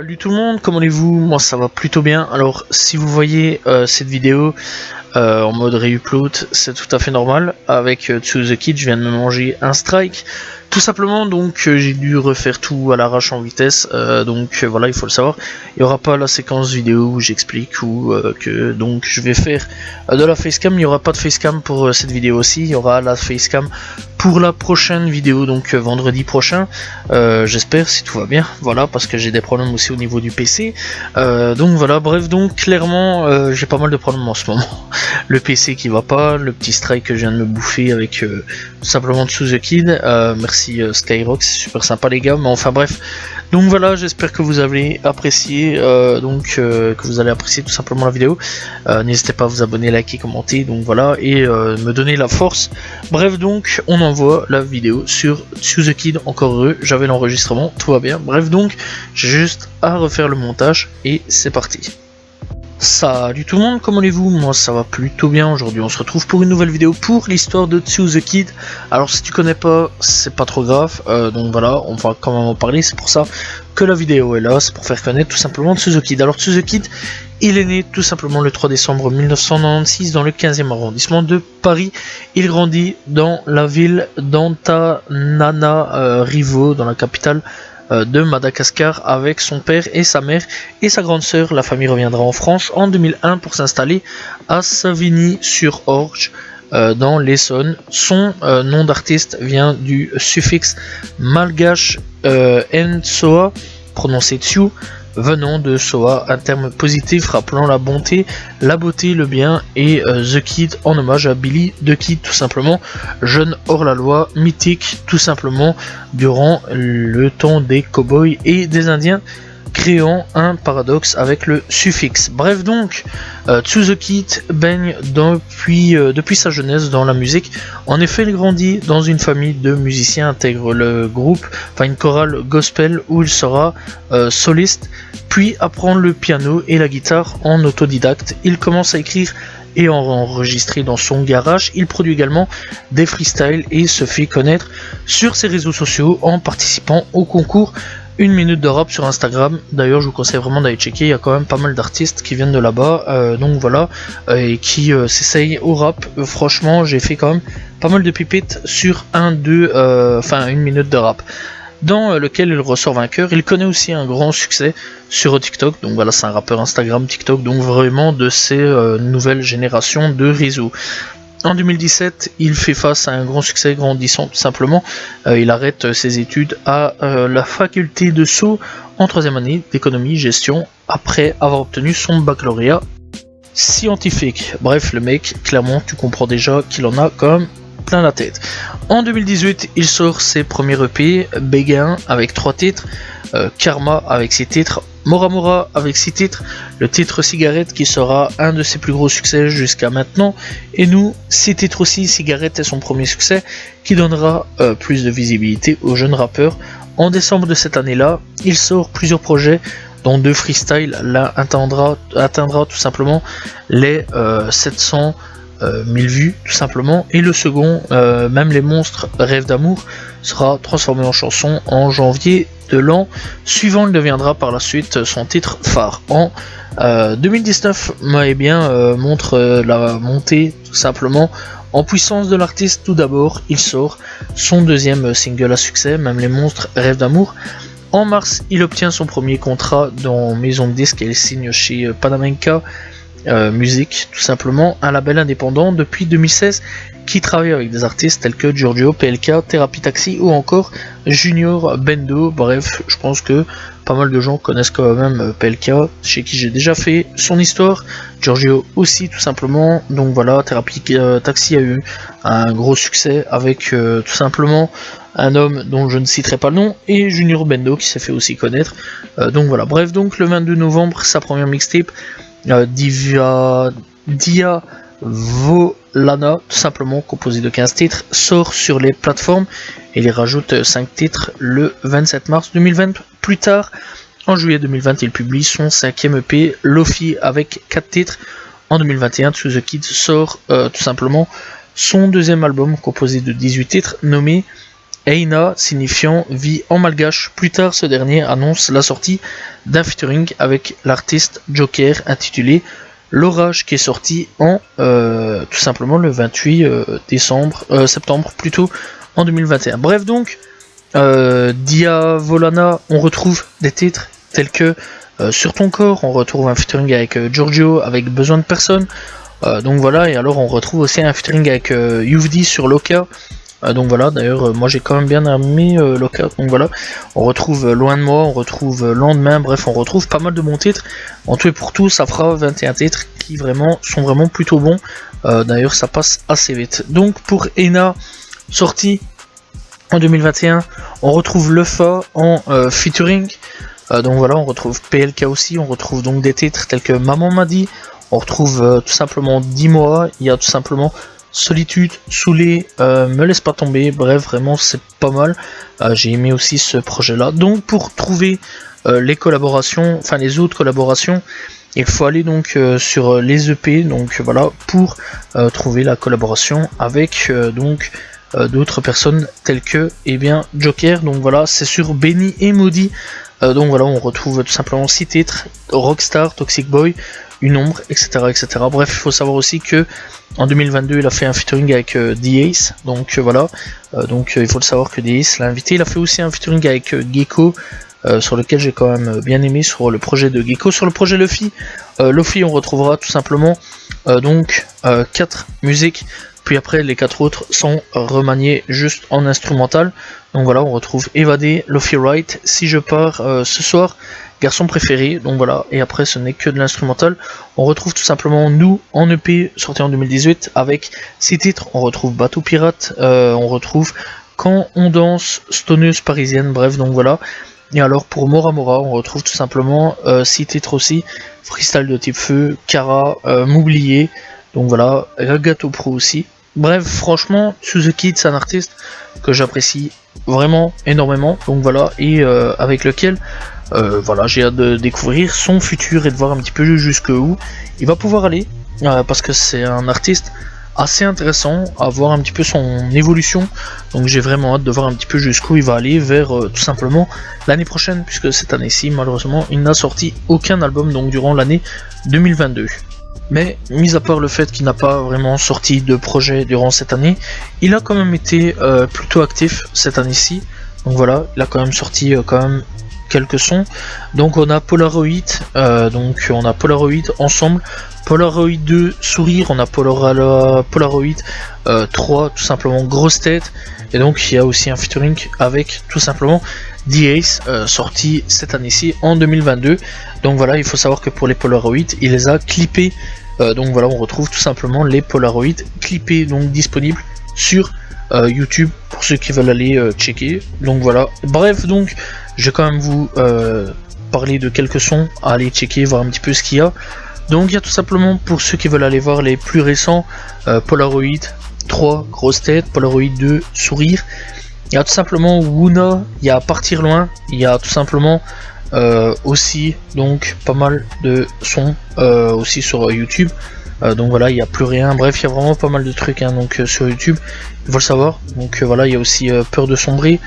Salut tout le monde, comment allez-vous? Moi ça va plutôt bien. Alors si vous voyez cette vidéo en mode reupload, c'est tout à fait normal. Avec To The Kid, je viens de me manger un strike. Tout simplement, donc j'ai dû refaire tout à l'arrache en vitesse. Voilà, il faut le savoir. Il n'y aura pas la séquence vidéo où j'explique ou que donc je vais faire de la facecam. Il n'y aura pas de facecam pour cette vidéo aussi. Il y aura la facecam pour la prochaine vidéo, donc vendredi prochain. J'espère, si tout va bien. Voilà, parce que j'ai des problèmes aussi au niveau du PC. Donc voilà, bref, donc clairement, j'ai pas mal de problèmes en ce moment. Le PC qui va pas, le petit strike que je viens de me bouffer avec tout simplement To The Kid. Merci Skyrock, c'est super sympa les gars, mais enfin bref. Donc voilà, j'espère que vous avez apprécié, que vous allez apprécier tout simplement la vidéo. N'hésitez pas à vous abonner, liker, commenter, donc voilà, et me donner la force. Bref, donc on envoie la vidéo sur To The Kid, encore heureux, j'avais l'enregistrement, tout va bien. Bref, donc j'ai juste à refaire le montage et c'est parti. Salut tout le monde, comment allez-vous? Moi ça va plutôt bien. Aujourd'hui on se retrouve pour une nouvelle vidéo pour l'histoire de To The Kid. Alors si tu connais pas, c'est pas trop grave, donc voilà, on va quand même en parler. C'est pour ça que la vidéo est là, c'est pour faire connaître tout simplement To The Kid. Alors To The Kid, il est né tout simplement le 3 décembre 1996 dans le 15e arrondissement de Paris. Il grandit dans la ville d'Antananarivo, dans la capitale de Madagascar, avec son père et sa mère et sa grande sœur. La famille reviendra en France en 2001 pour s'installer à Savigny-sur-Orge dans l'Essonne. Son nom d'artiste vient du suffixe malgache Nsoa, prononcé Tsiu, venant de Soa, un terme positif rappelant la bonté, la beauté, le bien, et The Kid en hommage à Billy the Kid, tout simplement, jeune hors-la-loi, mythique, tout simplement, durant le temps des cowboys et des indiens, créant un paradoxe avec le suffixe. Bref, donc To The Kid baigne depuis sa jeunesse dans la musique. En effet, il grandit dans une famille de musiciens, intègre le groupe, enfin une chorale gospel où il sera soliste, puis apprend le piano et la guitare en autodidacte. Il commence à écrire et enregistré dans son garage. Il produit également des freestyles et se fait connaître sur ses réseaux sociaux en participant au concours Une minute de rap sur Instagram. D'ailleurs je vous conseille vraiment d'aller checker, il y a quand même pas mal d'artistes qui viennent de là-bas, donc voilà, et qui s'essayent au rap. Franchement j'ai fait quand même pas mal de pipettes sur une minute de rap, dans lequel il ressort vainqueur. Il connaît aussi un grand succès sur TikTok, donc voilà, c'est un rappeur Instagram, TikTok, donc vraiment de ces nouvelles générations de réseaux. En 2017, il fait face à un grand succès grandissant, tout simplement. Il arrête ses études à la faculté de Sceaux en 3e année d'économie gestion, après avoir obtenu son baccalauréat scientifique. Bref, le mec, clairement, tu comprends déjà qu'il en a quand même plein la tête. En 2018, il sort ses premiers EP, Béguin avec 3 titres, Karma avec 6 titres, Mora Mora avec 6 titres, le titre Cigarette qui sera un de ses plus gros succès jusqu'à maintenant, et nous, 6 titres aussi. Cigarette est son premier succès qui donnera plus de visibilité au jeune rappeur. En décembre de cette année-là, il sort plusieurs projets dont 2 freestyles. L'un atteindra tout simplement les 700 000 vues tout simplement, et le second, Même les monstres rêvent d'amour, sera transformé en chanson en janvier de l'an suivant. Il deviendra par la suite son titre phare. En 2019 montre la montée tout simplement en puissance de l'artiste. Tout d'abord, il sort son 2e single à succès, Même les monstres rêvent d'amour. En mars, il obtient son premier contrat dans maison de disques et il signe chez Panamenka Music, tout simplement, un label indépendant depuis 2016 qui travaille avec des artistes tels que Giorgio, PLK, Thérapie Taxi ou encore Junior Bendo. Bref, je pense que pas mal de gens connaissent quand même PLK, chez qui j'ai déjà fait son histoire, Giorgio aussi tout simplement. Donc voilà, Thérapie Taxi a eu un gros succès avec tout simplement un homme dont je ne citerai pas le nom, et Junior Bendo qui s'est fait aussi connaître. Donc voilà, bref, donc le 22 novembre, sa première mixtape, Dia Volana, tout simplement, composé de 15 titres, sort sur les plateformes, et il rajoute 5 titres le 27 mars 2020. Plus tard, en juillet 2020, il publie son 5e EP, Lofi, avec 4 titres. En 2021, To The Kid sort tout simplement son 2e album composé de 18 titres, nommé Eina signifiant vie en malgache. Plus tard, ce dernier annonce la sortie d'un featuring avec l'artiste Joker intitulé L'Orage, qui est sorti en tout simplement le 28 septembre plutôt en 2021. Bref, donc Diavolana, on retrouve des titres tels que Sur ton corps, on retrouve un featuring avec Giorgio avec Besoin de personne. Donc voilà, et alors on retrouve aussi un featuring avec Youvdi sur Loka. Donc voilà, d'ailleurs moi j'ai quand même bien aimé Loka. Donc voilà, on retrouve Loin de moi, on retrouve Lendemain, bref on retrouve pas mal de bons titres. En tout et pour tout, ça fera 21 titres qui sont vraiment plutôt bons. D'ailleurs ça passe assez vite. Donc pour Eina, sortie en 2021, on retrouve Lefa en featuring. Donc voilà, on retrouve PLK aussi, on retrouve donc des titres tels que Maman m'a dit, on retrouve tout simplement 10 mois, il y a tout simplement Solitude, Saoulé, Me laisse pas tomber, bref vraiment c'est pas mal. J'ai aimé aussi ce projet là. Donc pour trouver les collaborations, enfin les autres collaborations, il faut aller donc sur les EP, donc voilà, pour trouver la collaboration avec d'autres personnes telles que Joker. Donc voilà, c'est sur Benny et Maudit. Donc voilà, on retrouve tout simplement 6 titres: Rockstar, Toxic Boy, Une ombre, etc. etc. Bref, il faut savoir aussi que en 2022 il a fait un featuring avec D-Ace. Donc voilà, il faut le savoir que D-Ace l'a invité. Il a fait aussi un featuring avec Gecko, sur lequel j'ai quand même bien aimé, sur le projet de Gecko. Sur le projet Luffy, Luffy on retrouvera tout simplement 4 musiques. Puis après les 4 autres sont remaniés juste en instrumental. Donc voilà, on retrouve Évadé, Luffy Wright, Si je pars ce soir, Garçon préféré. Donc voilà, et après ce n'est que de l'instrumental. On retrouve tout simplement Nous en EP sorti en 2018 avec 6 titres. On retrouve Bateau Pirate, on retrouve Quand on danse, Stoneuse parisienne, bref donc voilà. Et alors pour Mora Mora, on retrouve tout simplement 6 titres aussi: Freestyle de type feu, Kara, M'oublier. Donc voilà, Gâteau Pro aussi. Bref, franchement, Suzuki, c'est un artiste que j'apprécie vraiment énormément. Donc voilà, et avec lequel voilà, j'ai hâte de découvrir son futur et de voir un petit peu jusqu'où il va pouvoir aller. Parce que c'est un artiste assez intéressant à voir un petit peu son évolution. Donc j'ai vraiment hâte de voir un petit peu jusqu'où il va aller vers tout simplement l'année prochaine, puisque cette année-ci, malheureusement, il n'a sorti aucun album donc durant l'année 2022. Mais mis à part le fait qu'il n'a pas vraiment sorti de projet durant cette année, il a quand même été plutôt actif cette année-ci. Donc voilà, il a quand même sorti quand même quelques sons. Donc on a Polaroid, Ensemble, Polaroid 2 Sourire, on a Polaroid 3 tout simplement Grosse Tête, et donc il y a aussi un featuring avec tout simplement D-Ace sorti cette année-ci en 2022. Donc voilà, il faut savoir que pour les Polaroid, il les a clippés. Donc voilà, on retrouve tout simplement les Polaroid clippés, donc disponibles sur YouTube pour ceux qui veulent aller checker. Donc voilà, bref, donc je vais quand même vous parler de quelques sons à aller checker, voir un petit peu ce qu'il y a. Donc il y a tout simplement, pour ceux qui veulent aller voir les plus récents, Polaroid 3 Grosse Tête, Polaroid 2 Sourire. Il y a tout simplement Wuna, il y a Partir Loin, il y a tout simplement aussi donc pas mal de sons aussi sur YouTube. Donc voilà, il n'y a plus rien, bref il y a vraiment pas mal de trucs donc sur YouTube, il faut le savoir. Donc voilà, il y a aussi Peur de sombrer.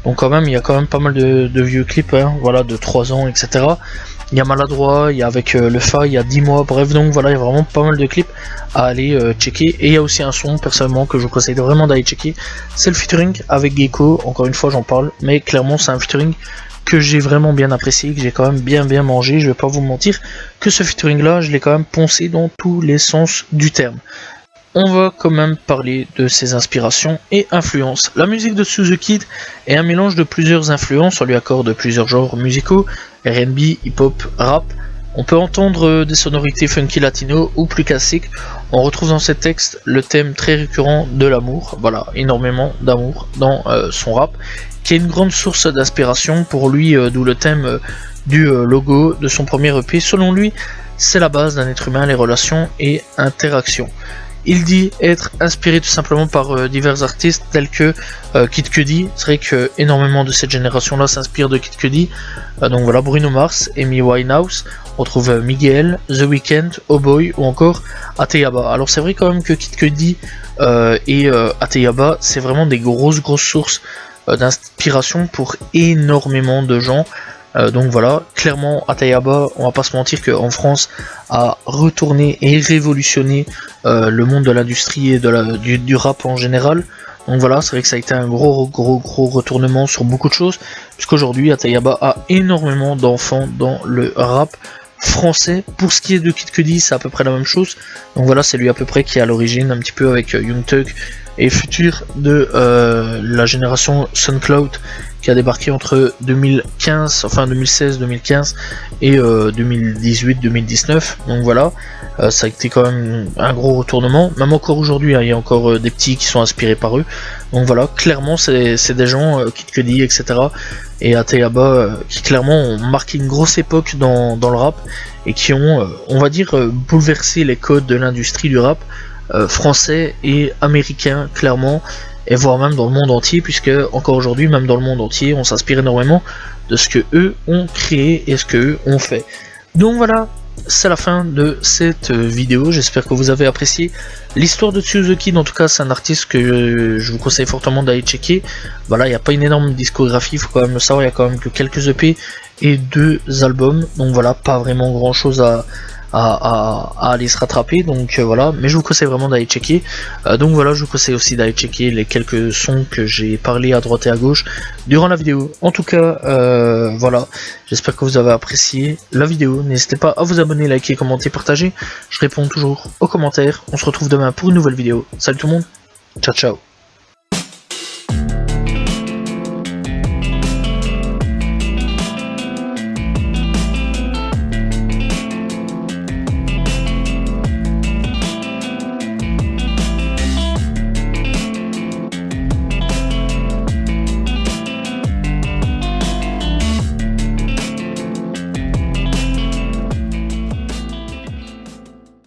Donc quand même, il y a quand même pas mal de vieux clips, voilà, de 3 ans, etc. Il y a Maladroit, il y a avec le Fa, il y a 10 mois, bref, donc voilà, il y a vraiment pas mal de clips à aller checker. Et il y a aussi un son, personnellement, que je vous conseille vraiment d'aller checker, c'est le featuring avec Gecko. Encore une fois, j'en parle, mais clairement, c'est un featuring que j'ai vraiment bien apprécié, que j'ai quand même bien mangé. Je vais pas vous mentir que ce featuring là, je l'ai quand même poncé dans tous les sens du terme. On va quand même parler de ses inspirations et influences. La musique de Suzuki est un mélange de plusieurs influences. On lui accorde plusieurs genres musicaux: R&B, hip-hop, rap. On peut entendre des sonorités funky latino ou plus classiques. On retrouve dans ses textes le thème très récurrent de l'amour. Voilà, énormément d'amour dans son rap, qui est une grande source d'inspiration pour lui, d'où le thème du logo de son premier EP. Selon lui, c'est la base d'un être humain, les relations et interactions. Il dit être inspiré tout simplement par divers artistes tels que Kid Cudi. C'est vrai que énormément de cette génération là s'inspire de Kid Cudi. Donc voilà, Bruno Mars, Amy Winehouse, on trouve Miguel, The Weeknd, Oh Boy ou encore Ateyaba. Alors c'est vrai quand même que Kid Cudi et Ateyaba, c'est vraiment des grosses sources d'inspiration pour énormément de gens. Donc voilà, clairement Atayaba, on va pas se mentir qu'en France a retourné et révolutionné le monde de l'industrie et du rap en général. Donc voilà, c'est vrai que ça a été un gros retournement sur beaucoup de choses, puisqu'aujourd'hui Atayaba a énormément d'enfants dans le rap français. Pour ce qui est de Kid Cudi, c'est à peu près la même chose. Donc voilà, c'est lui à peu près qui est à l'origine, un petit peu avec Young Thug et Future, de la génération SoundCloud, qui a débarqué entre 2015, enfin 2016-2015 et 2018-2019. Donc voilà, ça a été quand même un gros retournement. Même encore aujourd'hui, hein, il y a encore des petits qui sont inspirés par eux. Donc voilà, clairement c'est des gens, Kid Cudi, etc. et Atayaba, qui clairement ont marqué une grosse époque dans le rap et qui ont, on va dire, bouleversé les codes de l'industrie du rap français et américain, clairement, et voire même dans le monde entier, puisque encore aujourd'hui, même dans le monde entier, on s'inspire énormément de ce que eux ont créé et ce que eux ont fait. Donc voilà, c'est la fin de cette vidéo. J'espère que vous avez apprécié l'histoire de Tsuzu Kid. En tout cas, c'est un artiste que je vous conseille fortement d'aller checker. Voilà, il n'y a pas une énorme discographie, il faut quand même le savoir, il y a quand même que quelques EP et 2 albums. Donc voilà, pas vraiment grand chose à aller se rattraper, donc voilà, mais je vous conseille vraiment d'aller checker. Donc voilà, je vous conseille aussi d'aller checker les quelques sons que j'ai parlé à droite et à gauche durant la vidéo. En tout cas, voilà, j'espère que vous avez apprécié la vidéo. N'hésitez pas à vous abonner, liker, commenter, partager. Je réponds toujours aux commentaires. On se retrouve demain pour une nouvelle vidéo. Salut tout le monde, ciao ciao.